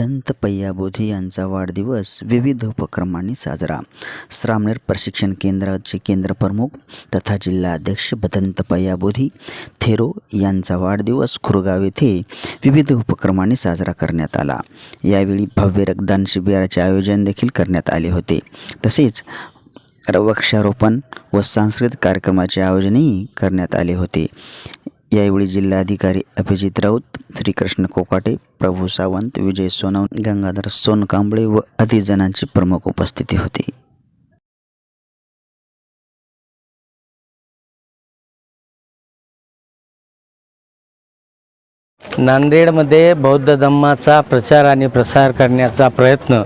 भदंत पय्याबोधी यांचा वाढदिवस विविध उपक्रमांनी साजरा। श्रामनेर प्रशिक्षण केंद्राचे केंद्रप्रमुख तथा जिल्हाध्यक्ष भदंत पय्याबोधी थेरो यांचा वाढदिवस खुरगाव येथे विविध उपक्रमांनी साजरा करण्यात आला। यावेळी भव्य रक्तदान शिबिराचे आयोजन देखील करण्यात आले होते। तसेच वृक्षारोपण व सांस्कृतिक कार्यक्रमाचे आयोजनही करण्यात आले होते। यावेळी जिल्हाधिकारी अभिजित राऊत, श्रीकृष्ण कोकाटे, प्रभू सावंत, विजय सोनवणे, गंगाधर सोनकांबळे व अधिक जणांची प्रमुख उपस्थिती होती। नांदेडमध्ये बौद्ध धम्माचा प्रचार आणि प्रसार करण्याचा प्रयत्न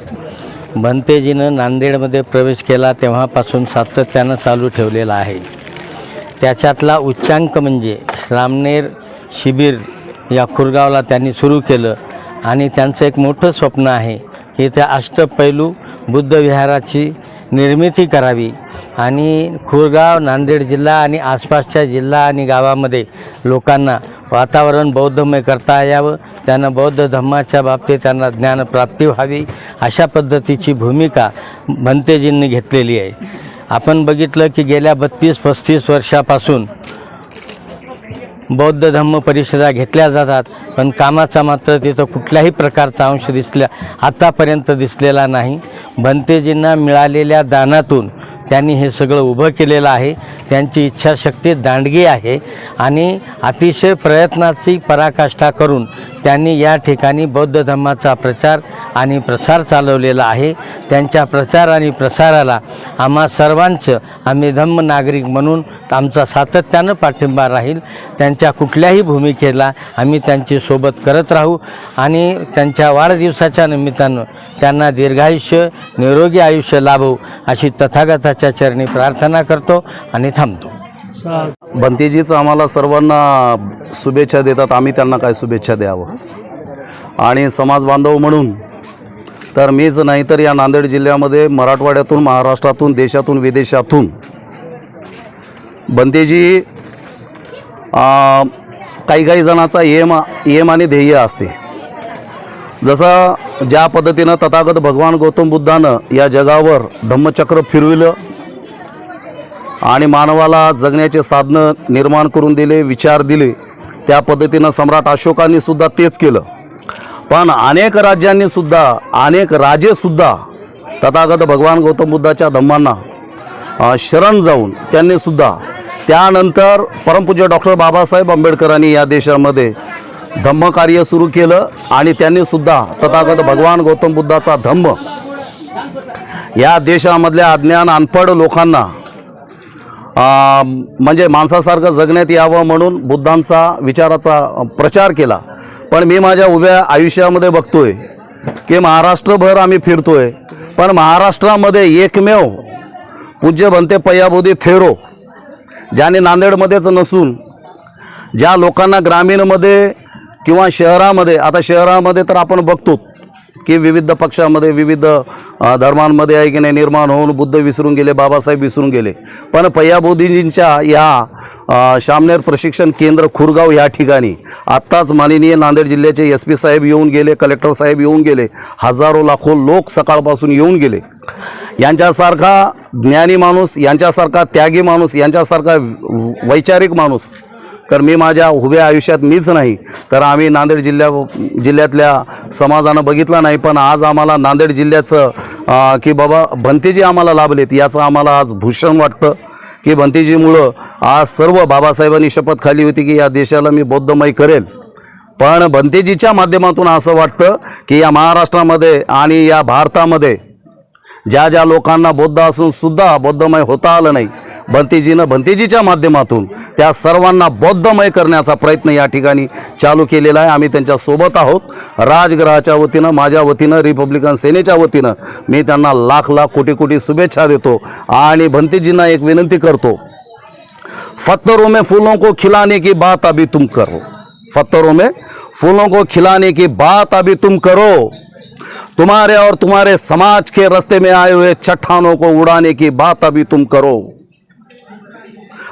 भंतेजीनं नांदेडमध्ये प्रवेश केला तेव्हापासून सातत्यानं चालू ठेवलेला आहे। त्याच्यातला उच्चांक म्हणजे श्रामनेर शिबिर या खुरगावला त्यांनी सुरू केलं आणि त्यांचं एक मोठं स्वप्न आहे की त्या अष्टपैलू बुद्ध विहाराची निर्मिती करावी आणि खुरगाव, नांदेड जिल्हा आणि आसपासच्या जिल्हा आणि गावामध्ये लोकांना वातावरण बौद्धमय करता यावं, त्यांना बौद्ध धम्माच्या बाबतीत त्यांना ज्ञानप्राप्ती व्हावी अशा पद्धतीची भूमिका भंतेजींनी घेतलेली आहे। आपण बघितलं की गेल्या 32-35 वर्षापासून बौद्ध धम्म परिषदा घेतल्या जातात, पण कामाचा मात्र तिथं कुठल्याही प्रकारचा अंश आतापर्यंत दिसलेला नाही। भंतेजींना मिळालेल्या दानातून त्यांनी हे सगळं उभं केलेलं आहे। त्यांची इच्छाशक्ती दांडगी आहे आणि अतिशय प्रयत्नाची पराकाष्ठा करून त्यांनी या ठिकाणी बौद्ध धम्माचा प्रचार आणि प्रसार चालवलेला आहे। त्यांच्या प्रचार आणि प्रसाराला आम्हा सर्वांचं, आम्ही धम्म नागरिक म्हणून आमचा सातत्यानं पाठिंबा राहील। त्यांच्या कुठल्याही भूमिकेला आम्ही त्यांची सोबत करत राहू आणि त्यांच्या वाढदिवसाच्या निमित्तानं त्यांना दीर्घायुष्य, निरोगी आयुष्य लाभो अशी तथागताच्या चरणी प्रार्थना करतो आणि थांबतो। भंतेजीच आम्हाला सर्वांना शुभेच्छा देतात, आम्ही त्यांना काय शुभेच्छा द्यावं। आणि समाज बांधव म्हणून तर मीच नाही तर या नांदेड जिल्ह्यामध्ये मराठवाड्यातून, महाराष्ट्रातून, देशातून, विदेशातून भंतेजी काही जणांचा एम आणि ध्येय असते। जसं ज्या पद्धतीनं तथागत भगवान गौतम बुद्धानं या जगावर धम्मचक्र फिरविलं आणि मानवाला जगण्याचे साधनं निर्माण करून दिले, विचार दिले, त्या पद्धतीनं सम्राट अशोकांनी सुद्धा तेच केलं। पण अनेक राज्यांनी सुद्धा, अनेक राजेसुद्धा तथागत भगवान गौतम बुद्धाच्या धम्मांना शरण जाऊन त्यांनी सुद्धा त्यानंतर परमपूज्य डॉक्टर बाबासाहेब आंबेडकरांनी या देशामध्ये धम्म कार्य सुरू केलं आणि त्यांनी सुद्धा तथागत भगवान गौतम बुद्धाचा धम्म या देशामधल्या अज्ञान, अनपढ लोकांना म्हणजे माणसासारखं जगण्यात यावं म्हणून बुद्धांचा विचाराचा प्रचार केला। पण मी माझ्या उभ्या आयुष्यामध्ये बघतोय की महाराष्ट्रभर आम्ही फिरतोय, पण महाराष्ट्रामध्ये एकमेव पूज्य भंते पय्याबोधी थेरो ज्याने नांदेडमध्येच नसून ज्या लोकांना ग्रामीणमध्ये किंवा शहरामध्ये, आता शहरामध्ये तर आपण बघतो की विविध पक्षामध्ये, विविध धर्मांमध्ये आहे की नाही निर्माण होऊन बुद्ध विसरून गेले, बाबासाहेब विसरून गेले, पण पय्याबोधींच्या या श्रामनेर प्रशिक्षण केंद्र खुरगाव या ठिकाणी आत्ताच माननीय नांदेड जिल्ह्याचे SP साहेब येऊन गेले, कलेक्टर साहेब येऊन गेले, हजारो लाखो लोक सकाळपासून येऊन गेले। यांच्यासारखा ज्ञानी माणूस, यांच्यासारखा त्यागी माणूस, यांच्यासारखा वैचारिक माणूस तर मी माझ्या उभ्या आयुष्यात मीच नाही तर आम्ही नांदेड जिल्ह्यातल्या समाजानं बघितलं नाही। पण आज आम्हाला नांदेड जिल्ह्याचं की बाबा भंतेजी आम्हाला लाभलेत याचं आम्हाला आज भूषण वाटतं की भंतेजीमुळं आज सर्व बाबासाहेबांनी शपथ खाल्ली होती की या देशाला मी बौद्धमय करेल, पण भंतेजीच्या माध्यमातून असं वाटतं की या महाराष्ट्रामध्ये आणि या भारतामध्ये ज्या लोकांना बौद्ध असून सुद्धा बौद्धमय होता आलं नाही, भंतेजीच्या माध्यमातून त्या सर्वांना बौद्धमय करण्याचा प्रयत्न या ठिकाणी चालू केलेला आहे। आम्ही त्यांच्या सोबत आहोत। राजगृहाच्या वतीनं, माझ्या वतीनं, रिपब्लिकन सेनेच्या वतीनं मी त्यांना लाख कोटी शुभेच्छा देतो आणि भंतेजींना एक विनंती करतो, पत्थरों में फूलों को खिलाने की बात अभी तुम करो, पत्थरों में फूलों को खिलाने की बात अभी तुम करो, तुम्हारे और तुम्हारे समाज के रास्ते में आए हुए चट्टानों को उड़ाने की बात अभी तुम करो।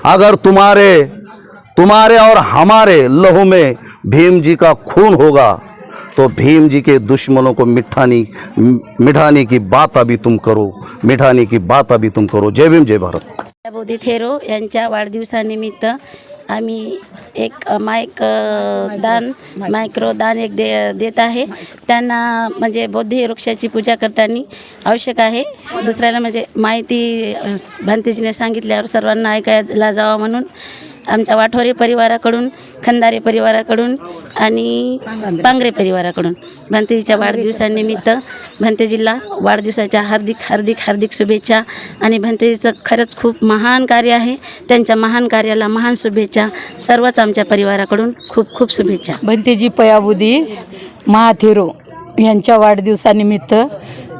अगर तुम्हारे और हमारे लहू में भीम जी का खून होगा तो भीम जी के दुश्मनों को मिठाने की बात अभी तुम करो, मिठाने की बात अभी तुम करो. जय भीम, जय भारत. बोधी थेरो यांच्या वाढदिवसानिमित्त आम्ही एक मायक्रो दान एक देत आहे. त्यांना म्हणजे बौद्ध वृक्षाची पूजा करताना आवश्यक आहे. दुसऱ्याला म्हणजे माहिती भांतेजीने सांगितल्यावर सर्वांना ऐकायला जावं म्हणून आमच्या वाठोरे परिवाराकडून, खंदारे परिवाराकडून आणि पांगरे परिवाराकडून भांतेजीच्या वाढदिवसानिमित्त भांतेजीला वाढदिवसाच्या हार्दिक शुभेच्छा. आणि भांतेजीचं खरंच खूप महान कार्य आहे. त्यांच्या महान कार्याला महान शुभेच्छा. सर्वच आमच्या परिवाराकडून खूप खूप शुभेच्छा. भांतेजी पयाबुधी महाथेरो यांच्या वाढदिवसानिमित्त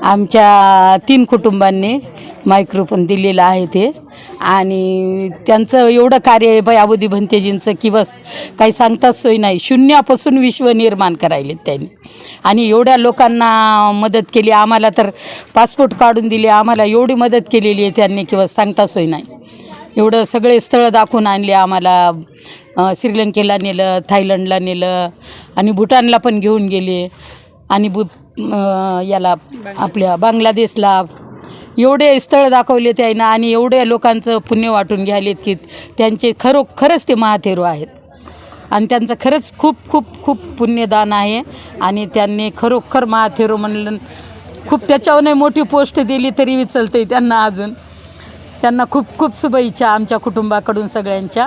आमच्या 3 कुटुंबांनी मायक्रोफोन दिलेलं आहे ते. आणि त्यांचं एवढं कार्य आहे पयाबुधी भंतेजींचं की बस काही सांगताच सोय नाही. शून्यापासून विश्व निर्माण करायले त्यांनी आणि एवढ्या लोकांना मदत केली. आम्हाला तर पासपोर्ट काढून दिले, आम्हाला एवढी मदत केलेली आहे त्यांनी की बस सांगता सोय नाही. एवढं सगळे स्थळं दाखवून आणले आम्हाला. श्रीलंकेला नेलं, थायलंडला नेलं आणि भूटानला पण घेऊन गेले आणि याला आपल्या बांगलादेशला एवढे स्थळ दाखवले त्यानं आणि एवढ्या लोकांचं पुण्य वाटून घ्यायलेत की त्यांचे खरंच ते महाथेरो आहेत. आणि त्यांचं खरंच खूप खूप खूप पुण्यदान आहे. आणि त्यांनी खरोखर महाथेरो म्हणलं खूप त्याच्यावर मोठी पोस्ट दिली तरी विचलते त्यांना. अजून त्यांना खूप खूप शुभेच्छा आमच्या कुटुंबाकडून सगळ्यांच्या.